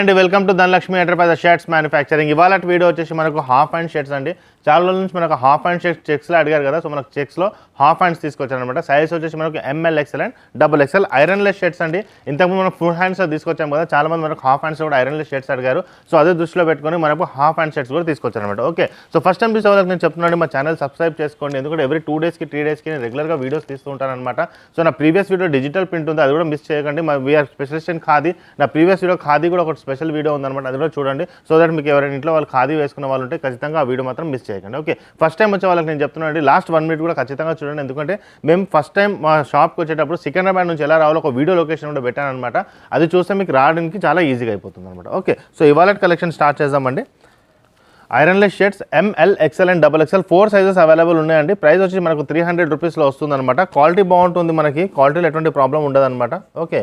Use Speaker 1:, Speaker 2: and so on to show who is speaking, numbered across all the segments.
Speaker 1: అండి welcome to Dhanalakshmi enterprises shirts manufacturing. ఇవాళ video వచ్చేసి మనకు హాఫ్ హ్యాండ్ షర్ట్స్ అండి. చాలా రోజుల నుంచి మనకు హాఫ్ హ్యాండ్ షర్ట్స్ చెక్స్లో అడిగారు కదా, సో మనకు చెక్స్లో హాఫ్ హ్యాండ్స్ తీసుకొచ్చారనమాట. సైజ్ వచ్చేసి మనకు ML XL and XXL ironless shirts అండి. ఇంతకుముందు మనం ఫుల్ హ్యాండ్స్ తీసుకొచ్చాం కదా, చాలా మంది మనకు హాఫ్ హ్యాండ్స్ కూడా ఐరన్లెస్ షర్ట్స్ అడిగారు. సో అదే దృష్టిలో పెట్టుకొని మనకు హాఫ్ హ్యాండ్ షర్ట్స్ కూడా తీసుకొచ్చారనమాట. ఓకే, సో ఫస్ట్ టైం చూసే వాళ్ళకి నేను చెప్తున్నాను, మా ఛానల్ సబ్స్క్రైబ్ చేసుకోండి. ఎందుకంటే ఎవ్రీ 2 డేస్కి 3 డేస్కి నేను రెగ్యులర్గా వీడియోస్ తీస్తూ ఉంటానన్నమాట. సో నా ప్రీవియస్ వీడియో డిజిటల్ ప్రింట్ ఉంది, అది కూడా మిస్ చేయకండి. మా వీఆర్ స్పెషలిస్ట్ ఇన్ ఖాదీ. నా ప్రీవియస్ వీడియో ఖాదీ కూడా ఒక స్పెషల్ వీడియో ఉందన్నమాట, అది కూడా చూడండి. సో దట్ మీకు ఎవరైనా ఇంట్లో వాళ్ళు ఖాదీ వేసుకున్న వాళ్ళు ఉంటే ఖచ్చితంగా ఆ వీడియో మాత్రం మిస్ చేయకండి. ఓకే, ఫస్ట్ టైం వచ్చే వాళ్ళకి నేను చెప్తున్నాను, లాస్ట్ 1 మినిట్ కూడా ఖచ్చితంగా చూడండి. ఎందుకంటే మేము ఫస్ట్ టైం మా షాప్కి వచ్చేటప్పుడు సికింద్రాబాద్ నుంచి ఎలా రావాలో ఒక వీడియో లొకేషన్ కూడా పెట్టాను అనమాట. అది చూస్తే మీకు రావడానికి చాలా ఈజీగా అయిపోతుంది అనమాట. ఓకే, సో ఇవాళ కలెక్షన్ స్టార్ట్ చేద్దామండి. Ironless shirts ML XL and XXL 4 sizes available ఉన్నాయండి. ప్రైస్ వచ్చి మనకు 300 రూపీస్లో వస్తుందన్నమాట. క్వాలిటీ బాగుంటుంది, మనకి క్వాలిటీలో ఎటువంటి ప్రాబ్లం ఉండదన్నమాట. ఓకే,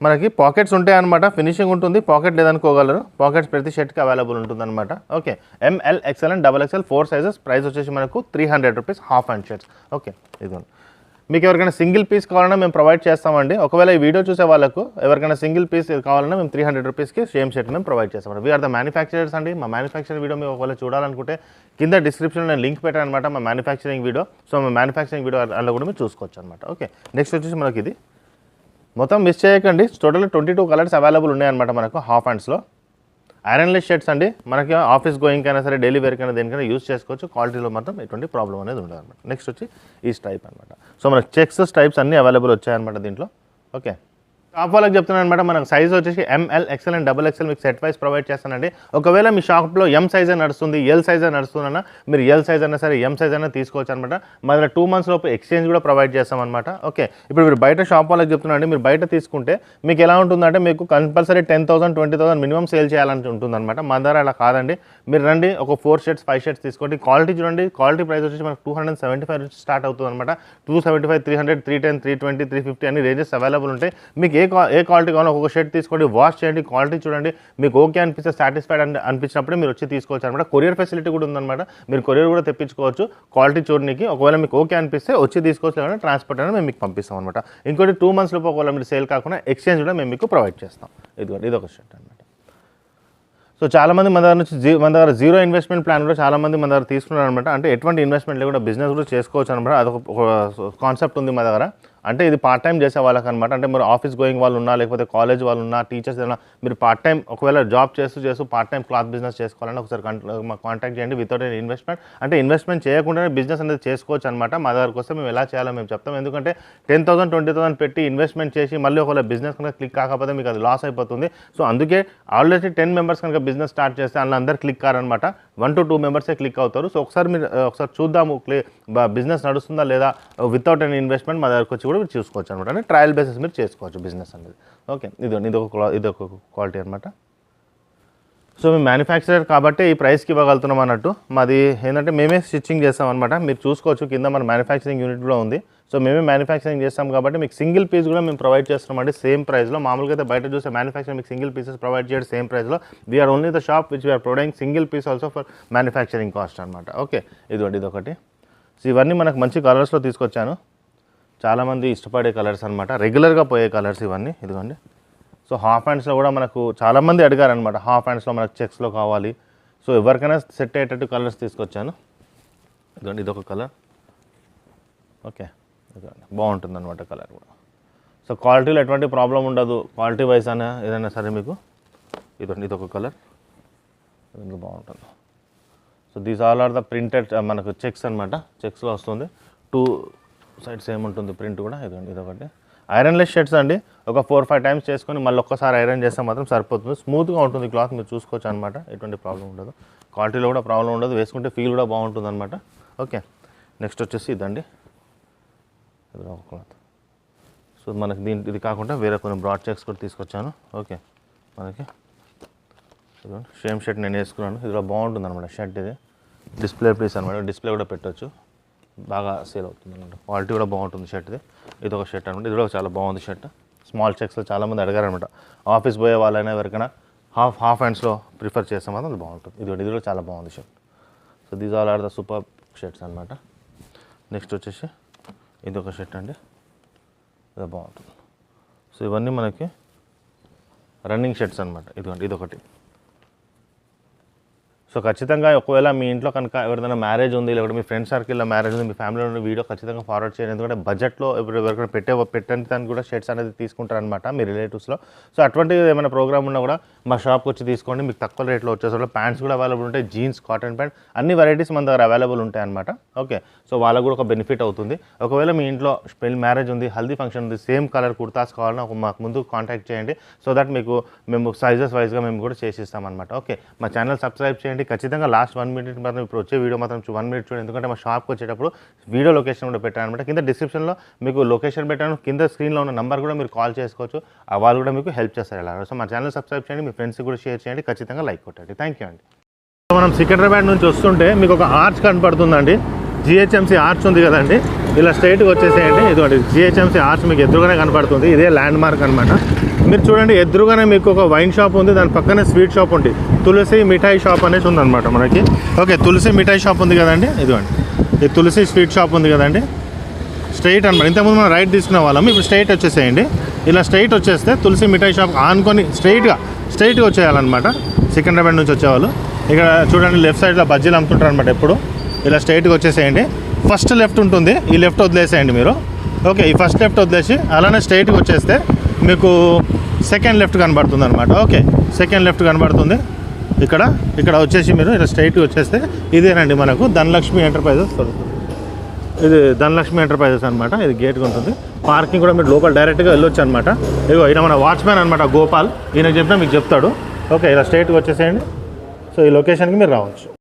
Speaker 1: మనకి పాకెట్స్ ఉంటాయి అనమాట, ఫినిషింగ్ ఉంటుంది, పాకెట్ లేదనుకోగలరు. పాకెట్స్ ప్రతి షర్ట్కి అవైలబుల్ ఉంటుందన్నమాట. Okay, ML XL and XXL 4 sizes. Price వచ్చేసి మనకు 300 rupees half hand shirts. Okay, ఇదిగోండి. మీకు ఎవరికైనా సింగిల్ పీస్ కావాలన్నా మేము ప్రొవైడ్ చేస్తామండి. ఒకవేళ ఈ వీడియో చూసే వాళ్ళకు ఎవరికైనా సింగిల్ పీస్ కావాలన్నా మేము 300 రూపీస్కి సేమ్ షర్ట్ మేము ప్రొవైడ్ చేస్తామండి. వీఆర్ ద మ్యానుఫ్యాక్చరర్స్ అండి. మా మ్యానుఫ్యాక్చరింగ్ వీడియో మీరు ఒకవేళ చూడాలనుకుంటే కింద డిస్క్రిప్షన్లో నేను లింక్ పెట్టాను అనమాట, మా మ్యానుఫ్యాక్చరింగ్ వీడియో. సో మా మ్యానుఫ్యాక్చరింగ్ వీడియో అందులో కూడా మీరు చూసుకోవచ్చు అనమాట. ఓకే, నెక్స్ట్ వచ్చేసి మనకి ఇది మొత్తం మిస్ చేయకండి. టోటల్ 22 కలర్స్ అవైలబుల్ ఉన్నాయన్నమాట మనకు హాఫ్ హ్యాండ్స్లో. ఐరన్లెస్ షర్ట్స్ అండి, మనకి ఆఫీస్ గోయింగ్ అయినా సరే, డైలీ వేర్కైనా దేనికైనా యూస్ చేసుకోవచ్చు. క్వాలిటీలో మాత్రం ఎటువంటి ప్రాబ్లం అనేది ఉండదు అనమాట. నెక్స్ట్ వచ్చి ఈ స్ట్రైప్ అనమాట. సో మనకు చెక్స్ స్ట్రైప్స్ అన్నీ అవైలబుల్ వచ్చాయన్నమాట దీంట్లో. ఓకే, షాప్ వాళ్ళకి చెప్తున్నాను అనమాట, మనకు సైజ్ వచ్చేసి ML XL అండ్ XXL మీకు సెట్ వైజ్ ప్రొవైడ్ చేస్తానండి. ఒకవేళ మీ షాప్లో M సైజే నడుస్తుంది, L సైజే నడుస్తుందన్నా మీరు L సైజ్ అయినా సరే M సైజ్ అయినా తీసుకోవచ్చు అనమాట. మన 2 months లోపు ఎక్స్చేంజ్ కూడా ప్రొవైడ్ చేస్తామన్నమాట. ఓకే, ఇప్పుడు మీరు బయట షాప్ వాళ్ళకి చెప్తున్నాండి, మీరు బయట తీసుకుంటే మీకు ఎలా ఉంటుందంటే మీకు కంపల్సరీ 10,000 20,000 మినిమం సేల్ చేయాలని ఉంటుందన్నమాట. మన దగ్గర అలా కాదండి. మీరు రండి, ఒక 4 షర్ట్స్ 5 షర్ట్స్ తీసుకోండి. క్వాలిటీ చూడండి, క్వాలిటీ ప్రైస్ వచ్చేసి మనకు 275 నుంచి స్టార్ట్ అవుతుంది అనమాట. 275, 300, 310, 320, 350 అన్ని రేంజెస్ అవైలబుల్ ఉంటాయి. మీకు ఏ క్వాలిటీ కావాలో ఒక్కొక్క షర్ట్ తీసుకోండి, వాష్ చేయండి, క్వాలిటీ చూడండి. మీకు ఓకే అనిపిస్తే, సాటిస్ఫైడ్ అనిపించినప్పుడే మీరు వచ్చి తీసుకోవచ్చు అనమాట. కొరియర్ ఫెసిలిటీ కూడా ఉందన్నమాట, మీరు కొరియర్ కూడా తెప్పించుకోవచ్చు క్వాలిటీ చూడడానికి. ఒకవేళ మీకు ఓకే అనిపిస్తే వచ్చి తీసుకోవచ్చు, లేదంటే ట్రాన్స్పోర్ట్ అనేది మేము మీకు పంపిస్తాం అనమాట. ఇంకోటి 2 months లోపు ఒకవేళ మీరు సేల్ కాకుండా ఎక్స్చేంజ్ కూడా మేము మీకు ప్రొవైడ్ చేస్తాం. ఇది ఒక షర్ట్ అనమాట. సో చాలామంది మన దగ్గర జీరో ఇన్వెస్ట్మెంట్ ప్లాన్ కూడా చాలామంది మన దగ్గర తీసుకున్నారు అనమాట. అంటే ఎటువంటి ఇన్వెస్ట్మెంట్ లేకుండా బిజినెస్ కూడా చేసుకోవచ్చు అనమాట. అదొక కాన్సెప్ట్ ఉంది మా దగ్గర. అంటే ఇది పార్ట్ టైం చేసే వాళ్ళకి అనమాట. అంటే మీరు ఆఫీస్ గోయింగ్ వాళ్ళు ఉన్నా, లేకపోతే కాలేజ్ వాళ్ళు ఉన్నా, టీచర్స్ ఏదైనా మీరు పార్ట్ టైం ఒకవేళ జాబ్ చేస్తూ పార్ట్ టైం క్లాత్ బిజినెస్ చేసుకోవాలని ఒకసారి మాకు కాంటాక్ట్ చేయండి. వితౌట్ ఇన్వెస్ట్మెంట్, అంటే ఇన్వెస్ట్మెంట్ చేయకుండానే బిజినెస్ అనేది చేసుకోవచ్చు అనమాట. మా దగ్గరకు వస్తే మేము ఎలా చేయాలో మేము చెప్తాం. ఎందుకంటే 10,000 20,000 పెట్టి ఇన్వెస్ట్మెంట్ చేసి మళ్ళీ ఒకవేళ బిజినెస్ కనుక క్లిక్ కాకపోతే మీకు అది లాస్ అయిపోతుంది. సో అందుకే ఆల్రెడీ 10 members కనుక బిజినెస్ స్టార్ట్ చేస్తే అందులో అందరు క్లిక్ కారనమాట, 1 to 2 members క్లిక్ అవుతారు. సో ఒకసారి చూద్దాము బిజినెస్ నడుస్తుందా లేదా వితౌట్ ఎనీ ఇన్వెస్ట్మెంట్ మా దగ్గరకు వచ్చి కూడా మీరు చూసుకోవచ్చు అనమాట. అంటే ట్రయల్ బేసిస్ మీరు చేసుకోవచ్చు బిజినెస్ అనేది. ఓకే, ఇదొక క్వాలిటీ అనమాట. సో మేము మ్యానుఫ్యాక్చరర్ కాబట్టి ఈ ప్రైస్కి ఇవ్వగలుగుతున్నాం అన్నట్టు. మాది ఏంటంటే మేమే స్టిచ్చింగ్ చేస్తాం అనమాట. మీరు చూసుకోవచ్చు కింద మన మ్యానుఫ్యాక్చరింగ్ యూనిట్ కూడా ఉంది. సో మేమే మ్యానుఫ్యాక్చరింగ్ చేస్తాం కాబట్టి మీకు సింగిల్ పీస్ కూడా మేము ప్రొవైడ్ చేస్తున్నామండి సేమ్ ప్రైస్లో. మామూలుగా అయితే బయట చూస్తే మ్యానుఫ్యాక్చరింగ్ మీకు సింగిల్ పీసెస్ ప్రొవైడ్ చేయడం సేమ్ ప్రైస్లో. We are only the shop which we are providing single piece also for manufacturing cost అనమాట. ఓకే, ఇదొకటి. సో ఇవన్నీ మనకు మంచి కలర్స్లో తీసుకొచ్చాను, చాలామంది ఇష్టపడే కలర్స్ అనమాట, రెగ్యులర్గా పోయే కలర్స్ ఇవన్నీ. ఇదిగోండి. సో హాఫ్ హ్యాండ్స్లో కూడా మనకు చాలామంది అడిగారనమాట, హాఫ్ హ్యాండ్స్లో మనకు చెక్స్లో కావాలి. సో ఎవరికైనా సెట్ అయ్యేటట్టు కలర్స్ తీసుకొచ్చాను. ఇదిగోండి, ఇదొక కలర్. ఓకే, ఇదిగోండి, బాగుంటుంది అనమాట కలర్ కూడా. సో క్వాలిటీలో ఎటువంటి ప్రాబ్లం ఉండదు, క్వాలిటీ వైజ్ అయినా ఏదైనా సరే మీకు. ఇదొక కలర్, ఇది బాగుంటుంది. So these all are the printed మనకు చెక్స్ అనమాట. చెక్స్లో వస్తుంది, 2 sides ఏముంటుంది ప్రింట్ కూడా. ఇదొకటి ఐరన్లెస్ షర్ట్స్ అండి. ఒక 4-5 times చేసుకొని మళ్ళీ ఒక్కసారి ఐరన్ చేస్తే మాత్రం సరిపోతుంది. స్మూత్గా ఉంటుంది క్లాత్, మీరు చూసుకోవచ్చు అనమాట. ఎటువంటి ప్రాబ్లం ఉండదు, క్వాలిటీలో కూడా ప్రాబ్లం ఉండదు, వేసుకుంటే ఫీల్ కూడా బాగుంటుంది అనమాట. ఓకే, నెక్స్ట్ వచ్చేసి ఇదండి, ఇది ఒక క్లాత్. సో మనకి ఇది కాకుండా వేరే కొన్ని బ్రాడ్ చెక్స్ కూడా తీసుకొచ్చాను. ఓకే, మనకి సేమ్ షర్ట్ నేను వేసుకున్నాను. ఇది కూడా బాగుంటుంది అనమాట షర్ట్. ఇది డిస్ప్లే పీస్ అనమాట, డిస్ప్లే కూడా పెట్టవచ్చు, బాగా సేల్ అవుతుంది అనమాట. క్వాలిటీ కూడా బాగుంటుంది షర్ట్. ఇది ఒక షర్ట్ అనమాట. ఇది కూడా చాలా బాగుంది షర్ట్. స్మాల్ చెక్స్లో చాలామంది అడిగారనమాట. ఆఫీస్ పోయే వాళ్ళైనా ఎవరికైనా హాఫ్ హ్యాండ్స్లో ప్రిఫర్ చేస్తే మాత్రం అది బాగుంటుంది. ఇది కూడా చాలా బాగుంది shirt. So these all are the super shirts అనమాట. నెక్స్ట్ వచ్చేసి ఇది ఒక షర్ట్ అండి, ఇది బాగుంటుంది. సో ఇవన్నీ మనకి రన్నింగ్ షర్ట్స్ అనమాట. ఇదిగోండి ఇదొకటి. సో ఖచ్చితంగా ఒకవేళ మీ ఇంట్లో కనుక ఎవరిదైనా మ్యారేజ్ ఉంది, లేకపోతే మీ ఫ్రెండ్ సర్కిల్లో మ్యారేజ్ ఉంది, మీ ఫ్యామిలీలో ఉన్న వీడియో ఖచ్చితంగా ఫార్వర్డ్ చేయండి. ఎందుకంటే బడ్జెట్లో ఎవరికైనా పెట్టని దానికి కూడా షర్ట్స్ అనేది తీసుకుంటారనమాట మీ రిలేటివ్స్లో. సో అటువంటి ఏమైనా ప్రోగ్రామ్ ఉన్నా కూడా మా షాప్కి వచ్చి తీసుకోండి. మీకు తక్కువ రేట్లో వచ్చేసరికి ప్యాంట్స్ కూడా అవైలబుల్ ఉంటాయి, జీన్స్, కాటన్ ప్యాంట్ అన్ని వెరైటీస్ మన దగ్గర అవైలబుల్ ఉంటాయి అనమాట. ఓకే, సో వాళ్ళకు కూడా ఒక బెనిఫిట్ అవుతుంది. ఒకవేళ మీ ఇంట్లో పెళ్లి మ్యారేజ్ ఉంది, హల్దీ ఫంక్షన్ ఉంది, సేమ్ కలర్ కుర్తాస్ కావాలన్నా మాకు ముందు కాంటాక్ట్ చేయండి. సో దట్ మేము సైజెస్ వైజ్గా మేము కూడా చేసిస్తాం అనమాట. ఓకే, మా ఛానల్ సబ్స్క్రైబ్ చేయండి. ఖచ్చితంగా లాస్ట్ 1 minute మాత్రం ఇప్పుడు వచ్చే వీడియో మాత్రం 1 minute చూడండి. ఎందుకంటే మా షాప్కి వచ్చేటప్పుడు వీడియో లొకేషన్ కూడా పెట్టాను అనమాట. కింద డిస్క్రిప్షన్లో మీకు లొకేషన్ పెట్టాను, కింద స్క్రీన్లో ఉన్న నెంబర్ కూడా మీరు కాల్ చేసుకోవచ్చు. వాళ్ళు కూడా మీకు హెల్ప్ చేస్తారు ఎలా. సో మా ఛానల్ సబ్స్క్రైబ్ చేయండి, మీ ఫ్రెండ్స్కి కూడా షేర్ చేయండి, ఖచ్చితంగా లైక్ కొట్టండి. థ్యాంక్ యూ అండి. మనం సికింద్రాబాద్ నుంచి వస్తుంటే మీకు ఒక ఆర్చ్ కనపడుతుందండి. జిహెచ్ఎంసీ ఆర్చ్ ఉంది కదండి, ఇలా స్ట్రైట్గా వచ్చేసేయండి. ఇదిగోండి జిహెచ్ఎంసీ ఆర్చ్ మీకు ఎదురుగానే కనపడుతుంది. ఇదే ల్యాండ్ మార్క్ అనమాట. మీరు చూడండి ఎదురుగానే మీకు ఒక వైన్ షాప్ ఉంది, దాని పక్కనే స్వీట్ షాప్ ఉంది. తులసి మిఠాయి షాప్ అనేసి ఉందన్నమాట మనకి. ఓకే, తులసి మిఠాయి షాప్ ఉంది కదండి, ఇదిగోండి ఇది తులసి స్వీట్ షాప్ ఉంది కదండి. స్ట్రైట్ అనమాట. ఇంతకుముందు మనం రైట్ తీసుకునే వాళ్ళం, ఇప్పుడు స్ట్రైట్ వచ్చేసేయండి. ఇలా స్ట్రైట్ వచ్చేస్తే తులసి మిఠాయి షాప్ ఆనుకొని స్ట్రైట్గా వచ్చేయాలన్నమాట. సికింద్రాబాద్ నుంచి వచ్చేవాళ్ళు ఇక్కడ చూడండి లెఫ్ట్ సైడ్లో బజ్జీలు అమ్ముతుంటారు అనమాట. ఎప్పుడు ఇలా స్ట్రైట్గా వచ్చేసేయండి. ఫస్ట్ లెఫ్ట్ ఉంటుంది, ఈ లెఫ్ట్ వదిలేసేయండి మీరు. ఓకే, ఈ ఫస్ట్ లెఫ్ట్ వదిలేసి అలానే స్ట్రైట్గా వచ్చేస్తే మీకు సెకండ్ లెఫ్ట్ కనబడుతుంది అనమాట. ఓకే, సెకండ్ లెఫ్ట్ కనబడుతుంది. ఇక్కడ వచ్చేసి మీరు ఇలా స్ట్రైట్గా వచ్చేస్తే ఇదేనండి మనకు ధనలక్ష్మి ఎంటర్ప్రైజెస్. ఇది ధనలక్ష్మి ఎంటర్ప్రైజెస్ అనమాట. ఇది గేట్గా ఉంటుంది. పార్కింగ్ కూడా మీరు లోపల డైరెక్ట్గా వెళ్ళొచ్చు అనమాట. ఇదిగో ఈయన మన వాచ్మ్యాన్ అనమాట, గోపాల్. ఈయనకు చెప్పినా మీకు చెప్తాడు. ఓకే, ఇలా స్ట్రైట్గా వచ్చేసేయండి. సో ఈ లొకేషన్కి మీరు రావచ్చు.